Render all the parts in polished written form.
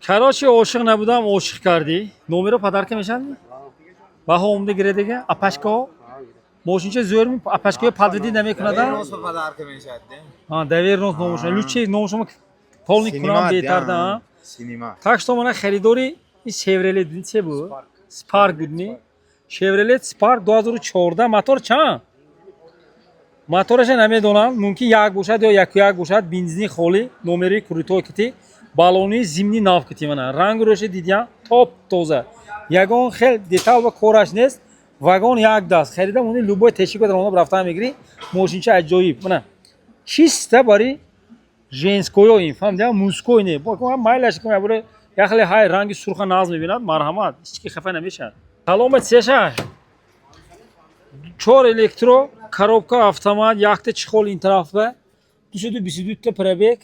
Karochi عاشق نبودم عاشق کردی نمره رو پدر میشن و هم دیگه دیگه اپاشکو ماشینچه زور می اپاشکو پدردی نمیکنه دا Vernos pa padar ke meshad de. ها доверенность نموشن لوچی نموشم полник کنم بهتر دا Sinema. так что من خریداری این شیورله دید چه بود سپارک بود نی شیورله سپارک 2014 موتور چند موتورش نمیدونم ممکن یک باشد یا یک باشد بنزینی خالی نمره کروتو کتی بالونی زمینی ناف کتی من رنگ روش دیدم توپ توزه یگان خیلی دیتال و کورش نیست واگن یک دست خریدم اونی لوبای تشکیل در اون رفتم میگیری ماشینچه عجایب من چیسته باری ژنسکوی این فهمیدم موسکوی نه با مایلش کنم بره یه خیلی های رنگ سرخ ناز میبیند مرحمت هیچ خفه نمیشه سلامت سیشه چهار الکترو коробка автомат якта чехол ин тарафа 222 та пробег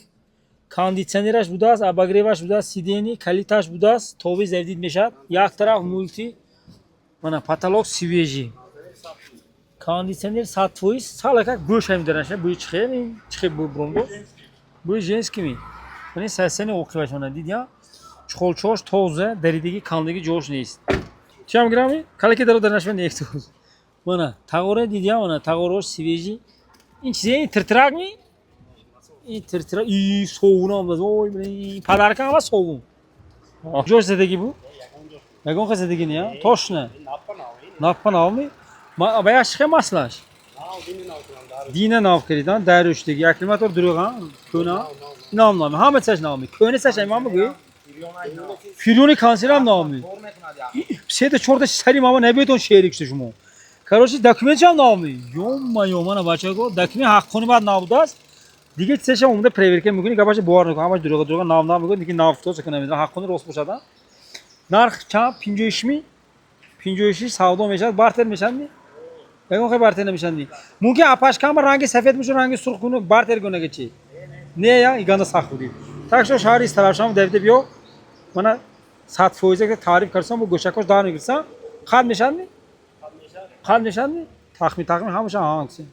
кондитсионераш будааст обогреваш будааст сидени калиташ будааст тоби завдид мешад як тараф мульти мана потолок свежий кондитсионер 100% сала как гӯшам дараша буи чихе чихе брондо буи женский ми мани сасени оқиваш мана дидя чехолчош тоза даридagi кандagi ҷош нест чам грами калки даро дарашма нехт Mana tağora dedi ya ona tağora свежий. İn çizeyi tırtırak mı? İn tırtırak. İyi soğuğunu almaz. Oy bre. Padarka ama soğuğun. Joş zedegi bu. Yagon kız zedegi ne ya? Toş ne? Nappan av mı? Bayağı şıkı maslaş. Dine nav keridan derüşteki. Aklimatör duruyor ha. Köna. Namla mı? Hamet saç namı. Köne saç imam mı bu? Firyoni kanseram namı. Şey de çorda serim ama ne beton şehir işte şumu. Короче, документ чам наомӣ. Ёма-ё, мана бачаго, документ ҳаққони баъд набуд аст. Дига чиша умда проверка мекунӣ, гапаш бовар мекунӣ, ҳамаш дуруға нав мегӯяд, диги нав то чака намедонам, ҳаққони рост бошад. Нарх чам 56 ми? 56 савдо мешавад, бартер мешавад. Ягон хай бартер намешавад. Мумкин апашкама ранги сафед мешавад, ранги сурх кунӣ, бартер кунага чи. Не я, иганда сахт будӣ. Так что шаҳри истарафшам давида биё. Мана 100% тариф кардам, бо гӯшакош дар мегирсам. Хат мешавад. Хат мешавад. Тахмин ҳамаша ҳангси.